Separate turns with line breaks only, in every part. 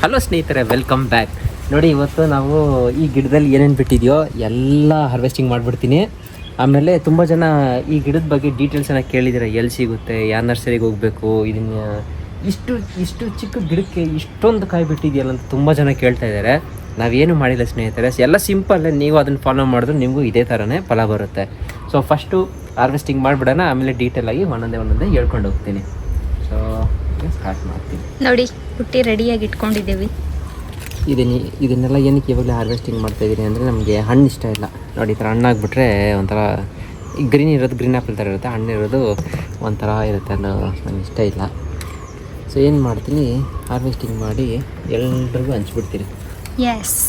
Hello ಸ್ನೇಹಿತರೆ, welcome back. ನೋಡಿ, ಇವತ್ತು ನಾವು ಈ ಗಿಡದಲ್ಲಿ ಏನೇನು ಬಿಟ್ಟಿದೆಯೋ ಎಲ್ಲ ಹಾರ್ವೆಸ್ಟಿಂಗ್ ಮಾಡಿಬಿಡ್ತೀನಿ. ಆಮೇಲೆ ತುಂಬ ಜನ ಈ ಗಿಡದ ಬಗ್ಗೆ ಡೀಟೇಲ್ಸನ್ನು ಕೇಳಿದರೆ ಎಲ್ಲಿ ಸಿಗುತ್ತೆ, ಯಾವ ನರ್ಸರಿಗೆ ಹೋಗಬೇಕು, ಇದನ್ನು ಇಷ್ಟು ಚಿಕ್ಕ ಗಿಡಕ್ಕೆ ಇಷ್ಟೊಂದು ಕಾಯಿ ಬಿಟ್ಟಿದೆಯಲ್ಲ ಅಂತ ತುಂಬ ಜನ ಕೇಳ್ತಾ ಇದ್ದಾರೆ. ನಾವೇನು ಮಾಡಿಲ್ಲ ಸ್ನೇಹಿತರೆ, ಎಲ್ಲ ಸಿಂಪಲ್. ನೀವು ಅದನ್ನು ಫಾಲೋ ಮಾಡಿದ್ರೆ ನಿಮಗೂ ಇದೇ ಥರನೇ ಫಲ ಬರುತ್ತೆ. ಸೊ ಫಸ್ಟು ಹಾರ್ವೆಸ್ಟಿಂಗ್ ಮಾಡಿಬಿಡೋಣ, ಆಮೇಲೆ ಡೀಟೇಲಾಗಿ ಒಂದೊಂದೇ ಹೇಳ್ಕೊಂಡು ಹೋಗ್ತೀನಿ. ಸೊ ಸ್ಟಾರ್ಟ್ ಮಾಡ್ತೀನಿ.
ನೋಡಿ, ಪುಟ್ಟಿ ರೆಡಿಯಾಗಿ ಇಟ್ಕೊಂಡಿದ್ದೀವಿ.
ಇದನ್ನೆಲ್ಲ ಏನಕ್ಕೆ ಇವಾಗಲೇ ಹಾರ್ವೆಸ್ಟಿಂಗ್ ಮಾಡ್ತಾಯಿದ್ದೀನಿ ಅಂದರೆ, ನಮಗೆ ಹಣ್ಣು ಇಷ್ಟ ಇಲ್ಲ. ನೋಡಿ, ಈ ಥರ ಹಣ್ಣಾಗ್ಬಿಟ್ರೆ ಒಂಥರ ಗ್ರೀನ್ ಇರೋದು ಗ್ರೀನ್ ಆ್ಯಪಲ್ ಥರ ಇರುತ್ತೆ, ಹಣ್ಣಿರೋದು ಒಂಥರ ಇರುತ್ತೆ, ಅದು ನನಗೆ ಇಷ್ಟ ಇಲ್ಲ. ಸೊ ಏನು ಮಾಡ್ತೀನಿ, ಹಾರ್ವೆಸ್ಟಿಂಗ್ ಮಾಡಿ ಎಲ್ರಿಗೂ ಹಂಚ್ಬಿಡ್ತೀನಿ.
ಎಸ್,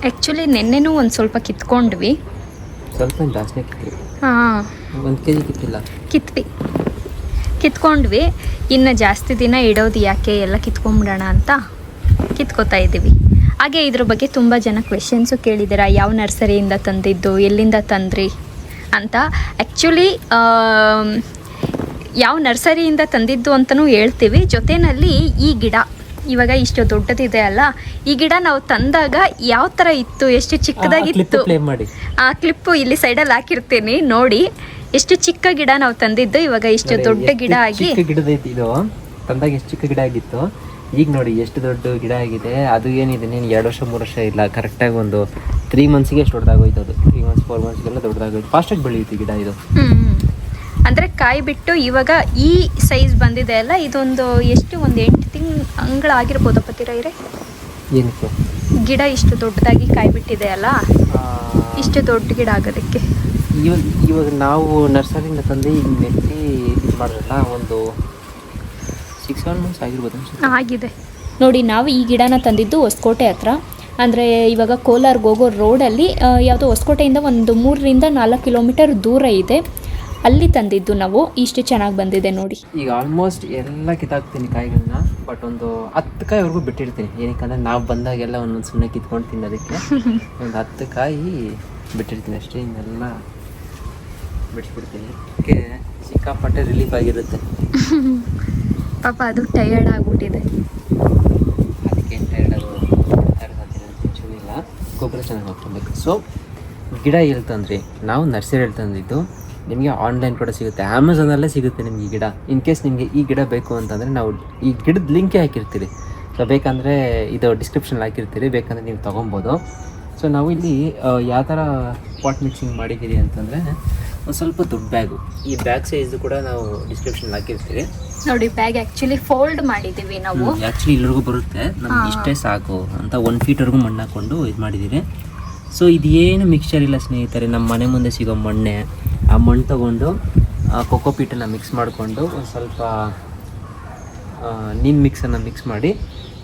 ಆ್ಯಕ್ಚುಲಿ ನೆನ್ನೆನೂ ಒಂದು ಸ್ವಲ್ಪ ಕಿತ್ಕೊಂಡ್ವಿ.
ಸ್ವಲ್ಪ ಜಾಸ್ತಿನೇ ಕಿತ್ವಿ.
ಹಾಂ,
1 kg ಕಿತ್ತಿಲ್ಲ,
ಕಿತ್ಕೊಂಡ್ವಿ. ಇನ್ನು ಜಾಸ್ತಿ ದಿನ ಇಡೋದು ಯಾಕೆ, ಎಲ್ಲ ಕಿತ್ಕೊಂಡ್ಬಿಡೋಣ ಅಂತ ಕಿತ್ಕೋತಾ ಇದ್ದೀವಿ. ಹಾಗೆ ಇದ್ರ ಬಗ್ಗೆ ತುಂಬ ಜನ ಕ್ವೆಶನ್ಸು ಕೇಳಿದ್ದೀರಾ, ಯಾವ ನರ್ಸರಿಯಿಂದ ತಂದಿದ್ದು, ಎಲ್ಲಿಂದ ತಂದ್ರಿ ಅಂತ. ಆ್ಯಕ್ಚುಲಿ ಯಾವ ನರ್ಸರಿಯಿಂದ ತಂದಿದ್ದು ಅಂತಲೂ ಹೇಳ್ತೀವಿ. ಜೊತೆಯಲ್ಲಿ ಈ ಗಿಡ ಇವಾಗ ಇಷ್ಟು ದೊಡ್ಡದಿದೆ ಅಲ್ಲ, ಈ ಗಿಡ ನಾವು ತಂದಾಗ ಯಾವ ಥರ ಇತ್ತು, ಎಷ್ಟು ಚಿಕ್ಕದಾಗಿತ್ತು, ಆ ಕ್ಲಿಪ್ಪು ಇಲ್ಲಿ ಸೈಡಲ್ಲಿ ಹಾಕಿರ್ತೀನಿ ನೋಡಿ. ಎಷ್ಟು ಚಿಕ್ಕ ಗಿಡ ನಾವು ತಂದಿದ್ದು, ಇವಾಗ ಇಷ್ಟು ದೊಡ್ಡ ಗಿಡ ಆಗಿ.
ಗಿಡದ ಇದು ತಂದಾಗ ಎಷ್ಟು ಚಿಕ್ಕ ಗಿಡ ಆಗಿತ್ತು, ಈಗ ನೋಡಿ ಎಷ್ಟು ದೊಡ್ಡ ಗಿಡ ಆಗಿದೆ. ಅದು ಏನಿದೆ, ನೀನು 2 ವರ್ಷ 3 ವರ್ಷ ಇಲ್ಲ, ಕರೆಕ್ಟಾಗಿ ಒಂದು 3 ಮಂತ್ಸಿಗೆ ಎಷ್ಟು ದೊಡ್ಡದಾಗೋಯ್ತು. ಅದು 3 ಮಂತ್ಸ್ 4 ಮಂತ್ಸ್ಗೆಲ್ಲ ದೊಡ್ಡದಾಗೋಯ್ತು. ಫಾಸ್ಟಾಗಿ ಬೆಳೆಯುತ್ತೆ ಗಿಡ ಇದು.
ಅಂದರೆ ಕಾಯಿ ಬಿಟ್ಟು ಇವಾಗ ಈ ಸೈಜ್ ಬಂದಿದೆ ಅಲ್ಲ, ಇದೊಂದು ಎಷ್ಟು ಒಂದು 8 ತಿಂಗಳಾಗಿರ್ಬೋದಪ್ಪ ತೀರೈರೆ.
ಏನಕ್ಕೆ
ಗಿಡ ಇಷ್ಟು ದೊಡ್ಡದಾಗಿ ಕಾಯಿ ಬಿಟ್ಟಿದೆ ಅಲ್ಲ, ಇಷ್ಟು ದೊಡ್ಡ ಗಿಡ ಆಗೋದಕ್ಕೆ.
ಇವಾಗ ನಾವು ನರ್ಸರಿಯಿಂದ ತಂದು ಈಗ ನೆಟ್ಟಿ ಇದು ಮಾಡಿದ್ರಲ್ಲ, ಒಂದು 6-7 ಮಂತ್ಸ್ ಆಗಿರ್ಬೋದು
ಆಗಿದೆ. ನೋಡಿ, ನಾವು ಈ ಗಿಡನ ತಂದಿದ್ದು ಹೊಸಕೋಟೆ ಹತ್ರ. ಅಂದರೆ ಇವಾಗ ಕೋಲಾರ್ಗೆ ಹೋಗೋ ರೋಡಲ್ಲಿ ಯಾವುದೋ ಹೊಸಕೋಟೆಯಿಂದ ಒಂದು 3-4 ಕಿಲೋಮೀಟರ್ ದೂರ ಇದೆ, ಅಲ್ಲಿ ತಂದಿದ್ದು ನಾವು. ಇಷ್ಟು ಚೆನ್ನಾಗಿ ಬಂದಿದೆ ನೋಡಿ.
ಈಗ ಆಲ್ಮೋಸ್ಟ್ ಎಲ್ಲ ಕಿತ್ತಾಕ್ತೀನಿ ಕಾಯಿಗಳನ್ನ, ಬಟ್ ಒಂದು 10 ಕಾಯಿವರೆಗೂ ಬಿಟ್ಟಿರ್ತೀನಿ. ಏನಕ್ಕಂದರೆ ನಾವು ಬಂದಾಗೆಲ್ಲ ಒಂದೊಂದು ಸುಮ್ಮನೆ ಕಿತ್ಕೊಂಡು ತಿನ್ನೋದಕ್ಕೆ ಒಂದು 10 ಕಾಯಿ ಬಿಟ್ಟಿರ್ತೀನಿ ಅಷ್ಟೇ. ಇನ್ನೆಲ್ಲ ಬಿಡಿಸ್ಬಿಡ್ತೀನಿ. ಅದಕ್ಕೆ ಸಿಕ್ಕಾಪಟ್ಟೆ ರಿಲೀಫ್ ಆಗಿರುತ್ತೆ.
ಪಾಪ ಅದು ಟಯರ್ಡ್ ಆಗಿಬಿಟ್ಟಿದೆ.
ಅದಕ್ಕೆ ಟಯರ್ಡ್ ಇಲ್ಲ, ಗೊಬ್ಬರ ಚೆನ್ನಾಗಿ ಹಾಕ್ಕೊಬೇಕು. ಸೊ ಗಿಡ ಹೇಳ್ತಂದ್ರಿ, ನಾವು ನರ್ಸರಿ ಹೇಳ್ತಂದಿದ್ದು. ನಿಮಗೆ ಆನ್ಲೈನ್ ಕೂಡ ಸಿಗುತ್ತೆ, ಅಮೆಝಾನಲ್ಲೇ ಸಿಗುತ್ತೆ ನಿಮಗೆ ಈ ಗಿಡ. ಇನ್ ಕೇಸ್ ನಿಮಗೆ ಈ ಗಿಡ ಬೇಕು ಅಂತಂದರೆ ನಾವು ಈ ಗಿಡದ ಲಿಂಕೇ ಹಾಕಿರ್ತೀರಿ. ಸೊ ಬೇಕಂದರೆ ಇದು ಡಿಸ್ಕ್ರಿಪ್ಷನಲ್ಲಿ ಹಾಕಿರ್ತೀರಿ, ಬೇಕಂದರೆ ನೀವು ತೊಗೊಬೋದು. ಸೊ ನಾವು ಇಲ್ಲಿ ಯಾವ ಥರ ಪಾಟ್ ಮಿಕ್ಸಿಂಗ್ ಮಾಡಿದ್ದೀರಿ ಅಂತಂದರೆ, ಒಂದು ಸ್ವಲ್ಪ ದೊಡ್ಡ ಬ್ಯಾಗು, ಈ ಬ್ಯಾಗ್ ಸೈಜು ಕೂಡ ನಾವು ಡಿಸ್ಕ್ರಿಪ್ಷನ್ ಹಾಕಿರ್ತೀವಿ
ನೋಡಿ. ಬ್ಯಾಗ್ ಆ್ಯಕ್ಚುಲಿ ಫೋಲ್ಡ್ ಮಾಡಿದ್ದೀವಿ ನಾವು.
ಆ್ಯಕ್ಚುಲಿ ಇಲ್ಲಿವರೆಗೂ ಬರುತ್ತೆ, ನಮ್ಗೆ ಇಷ್ಟೇ ಸಾಕು ಅಂತ 1 ಫೀಟ್ವರೆಗೂ ಮಣ್ಣು ಹಾಕ್ಕೊಂಡು ಇದು ಮಾಡಿದ್ದೀರಿ. ಸೊ ಇದೇನು ಮಿಕ್ಸ್ಚರ್ ಇಲ್ಲ ಸ್ನೇಹಿತರೆ, ನಮ್ಮ ಮನೆ ಮುಂದೆ ಸಿಗೋ ಮಣ್ಣೆ. ಆ ಮಣ್ಣು ತೊಗೊಂಡು ಕೊಕೋ ಪೀಟನ್ನು ಮಿಕ್ಸ್ ಮಾಡಿಕೊಂಡು ಒಂದು ಸ್ವಲ್ಪ ನೀರು ಮಿಕ್ಸನ್ನು ಮಿಕ್ಸ್ ಮಾಡಿ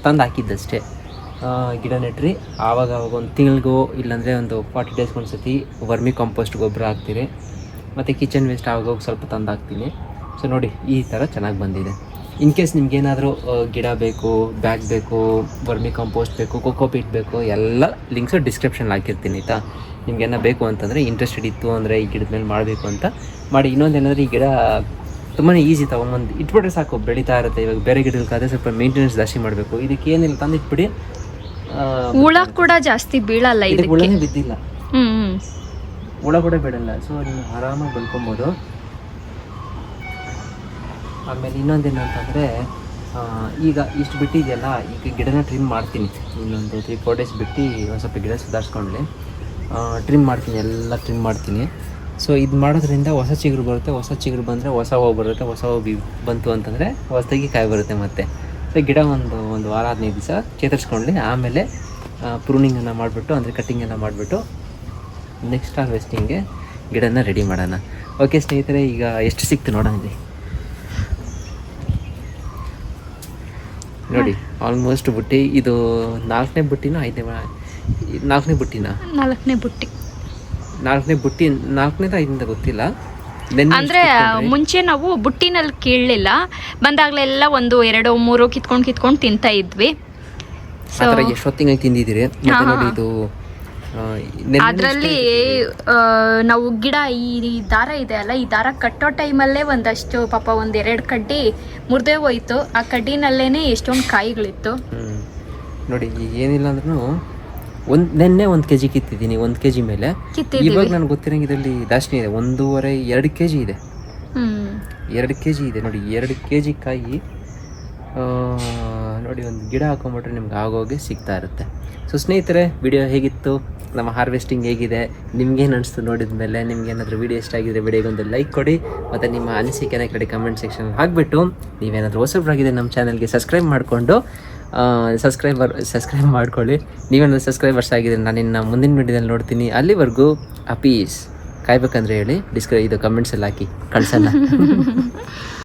ತಂದು ಹಾಕಿದ್ದಷ್ಟೇ. ಗಿಡ ನೆಟ್ರಿ ಆವಾಗ ಒಂದು ತಿಂಗಳಿಗೋ ಇಲ್ಲಾಂದರೆ ಒಂದು 40 ಡೇಸ್ಗೆ ಒಂದು ಸತಿ ವರ್ಮಿ ಕಾಂಪೋಸ್ಟ್ ಗೊಬ್ಬರ ಹಾಕ್ತೀರಿ, ಮತ್ತು ಕಿಚನ್ ವೇಸ್ಟ್ ಆಗೋಗಿ ಸ್ವಲ್ಪ ತಂದು ಹಾಕ್ತೀನಿ. ಸೊ ನೋಡಿ, ಈ ಥರ ಚೆನ್ನಾಗಿ ಬಂದಿದೆ. ಇನ್ ಕೇಸ್ ನಿಮ್ಗೇನಾದರೂ ಗಿಡ ಬೇಕು, ಬ್ಯಾಗ್ ಬೇಕು, ವರ್ಮಿ ಕಾಂಪೋಸ್ಟ್ ಬೇಕು, ಕೊಕೋ ಪೀಟ್ ಬೇಕು, ಎಲ್ಲ ಲಿಂಕ್ಸು ಡಿಸ್ಕ್ರಿಪ್ಷನ್ಲಿ ಹಾಕಿರ್ತೀನಿ ಆಯಿತಾ. ನಿಮ್ಗೇನೋ ಬೇಕು ಅಂತಂದರೆ, ಇಂಟ್ರೆಸ್ಟೆಡ್ ಇತ್ತು ಅಂದರೆ ಈ ಗಿಡದ ಮೇಲೆ ಮಾಡಬೇಕು ಅಂತ ಮಾಡಿ. ಇನ್ನೊಂದೇನಾದರೂ, ಈ ಗಿಡ ತುಂಬಾ ಈಸಿ, ತೊಗೊಂಬಂದು ಇಟ್ಬಿಟ್ರೆ ಸಾಕು, ಬೆಳೀತಾ ಇರುತ್ತೆ. ಇವಾಗ ಬೇರೆ ಗಿಡಗಳಾದರೆ ಸ್ವಲ್ಪ ಮೇಂಟೆನೆನ್ಸ್ ಜಾಸ್ತಿ ಮಾಡಬೇಕು. ಇದಕ್ಕೆ ಏನಿಲ್ಲ, ತಂದು ಇಟ್ಬಿಡಿ.
ಹುಳ ಕೂಡ ಜಾಸ್ತಿ ಬೀಳಲ್ಲ, ಇದಕ್ಕೆ
ಹುಳನೇ ಬಿದ್ದಿಲ್ಲ, ಹುಳ ಕೂಡ ಬಿಡಲ್ಲ. ಸೊ ನೀವು ಆರಾಮಾಗಿ ಬೆಳ್ಕೊಬೋದು. ಆಮೇಲೆ ಇನ್ನೊಂದೇನು ಅಂತಂದರೆ, ಈಗ ಇಷ್ಟು ಬಿಟ್ಟಿದೆಯಲ್ಲ, ಈಗ ಗಿಡನ ಟ್ರಿಮ್ ಮಾಡ್ತೀನಿ. ಇನ್ನೊಂದು 3-4 ಡೇಸ್ ಬಿಟ್ಟು ಒಂದು ಸ್ವಲ್ಪ ಗಿಡ ಸುಧಾರಿಸ್ಕೊಂಡ್ಲಿ ಟ್ರಿಮ್ ಮಾಡ್ತೀನಿ, ಎಲ್ಲ ಟ್ರಿಮ್ ಮಾಡ್ತೀನಿ. ಸೊ ಇದು ಮಾಡೋದ್ರಿಂದ ಹೊಸ ಚಿಗುರು ಬರುತ್ತೆ. ಹೊಸ ಚಿಗುರು ಬಂದರೆ ಹೊಸ ಹೂವು ಬರುತ್ತೆ. ಹೊಸ ಹೂವು ಬಂತು ಅಂತಂದರೆ ಹೊಸದಾಗಿ ಕಾಯಿ ಬರುತ್ತೆ ಮತ್ತೆ. ಸೊ ಗಿಡ ಒಂದು ವಾರ 15 ದಿವಸ ಚೇತರಿಸ್ಕೊಂಡ್ಲಿ, ಆಮೇಲೆ ಪ್ರೂನಿಂಗನ್ನು ಮಾಡಿಬಿಟ್ಟು, ಅಂದರೆ ಕಟ್ಟಿಂಗನ್ನು ಮಾಡಿಬಿಟ್ಟು ನೆಕ್ಸ್ಟ್ ಹಾರ್ವೆಸ್ಟಿಂಗ್ಗೆ ಗಿಡನ ರೆಡಿ ಮಾಡೋಣ. ಓಕೆ ಸ್ನೇಹಿತರೆ, ಈಗ ಎಷ್ಟು ಸಿಕ್ತು ನೋಡೋಣ. ನೋಡಿ, ಆಲ್ಮೋಸ್ಟ್ ಬುಟ್ಟಿ ಇದು 4ನೇ ಬುಟ್ಟಿನ 4ನೇ ಬುಟ್ಟಿನ
4ನೇ ಬುಟ್ಟಿ
4ನೇದ 5ನೇದ ಗೊತ್ತಿಲ್ಲ.
ಅಂದರೆ ಮುಂಚೆ ನಾವು ಬುಟ್ಟಿನಲ್ಲಿ ಕೀಳಲಿಲ್ಲ, ಬಂದಾಗಲೆಲ್ಲ 1, 2, 3 ಕಿತ್ಕೊಂಡು ತಿಂತಾ ಇದ್ವಿ.
ಆ ಥರ ಎಷ್ಟೊತ್ತಿಗೆ ತಿಂದಿದ್ದೀರಿ. ಮತ್ತು ನೋಡಿ, ಇದು
ಅದರಲ್ಲಿ ನಾವು ಗಿಡ ಈ ದಾರ ಇದೆ ಅಲ್ಲ, ಈ ದಾರ ಕಟ್ಟೋ ಟೈಮಲ್ಲೇ ಒಂದಷ್ಟು ಪಾಪ 1-2 ಕಡ್ಡಿ ಮುರಿದೇ ಹೋಯ್ತು. ಆ ಕಡ್ಡಿನಲ್ಲೇನೆ ಎಷ್ಟೊಂದು ಕಾಯಿಗಳಿತ್ತು.
ನೋಡಿ ಏನಿಲ್ಲ ಅಂದ್ರೂ ನೆನ್ನೆ 1 kg ಕಿತ್ತಿದ್ದೀನಿ, 1 kg ಮೇಲೆ. ಇವಾಗ ನನಗೆ ಗೊತ್ತಿರಂಗೆ ಇದರಲ್ಲಿ ಜಾಸ್ತಿ ಇದೆ, 1.5-2 kg ಇದೆ. 2 kg ಇದೆ ನೋಡಿ, 2 kg ಕಾಯಿ ನೋಡಿ. ಒಂದು ಗಿಡ ಹಾಕೊಂಬಿಟ್ರೆ ನಿಮ್ಗೆ ಆಗೋಗೆ ಸಿಗ್ತಾ ಇರುತ್ತೆ. ಸೊ ಸ್ನೇಹಿತರೆ, ವಿಡಿಯೋ ಹೇಗಿತ್ತು, ನಮ್ಮ ಹಾರ್ವೆಸ್ಟಿಂಗ್ ಹೇಗಿದೆ, ನಿಮ್ಗೇನು ಅನಿಸ್ತು ನೋಡಿದ ಮೇಲೆ? ನಿಮ್ಗೇನಾದರೂ ವಿಡಿಯೋ ಇಷ್ಟ ಆಗಿದ್ರೆ ವಿಡಿಯೋಗೆ ಒಂದು ಲೈಕ್ ಕೊಡಿ, ಮತ್ತು ನಿಮ್ಮ ಅನಿಸಿಕೆನ ಕಡೆ ಕಮೆಂಟ್ ಸೆಕ್ಷನ್ ಹಾಕಿಬಿಟ್ಟು, ನೀವೇನಾದರೂ ಹೊಸಬ್ರಾಗಿದೆ ನಮ್ಮ ಚಾನಲ್ಗೆ ಸಬ್ಸ್ಕ್ರೈಬ್ ಮಾಡಿಕೊಂಡು ಸಬ್ಸ್ಕ್ರೈಬ್ ಮಾಡ್ಕೊಳ್ಳಿ. ನೀವೇನಾದರೂ ಸಬ್ಸ್ಕ್ರೈಬರ್ಸ್ ಆಗಿದ್ರೆ ನಾನು ಇನ್ನು ಮುಂದಿನ ವಿಡಿಯೋದಲ್ಲಿ ನೋಡ್ತೀನಿ. ಅಲ್ಲಿವರೆಗೂ ಅಪೀಸ್. ಕಾಯ್ಬೇಕಂದ್ರೆ ಹೇಳಿ, ಇದು ಕಮೆಂಟ್ಸಲ್ಲಿ ಹಾಕಿ ಕಳ್ಸೋಣ.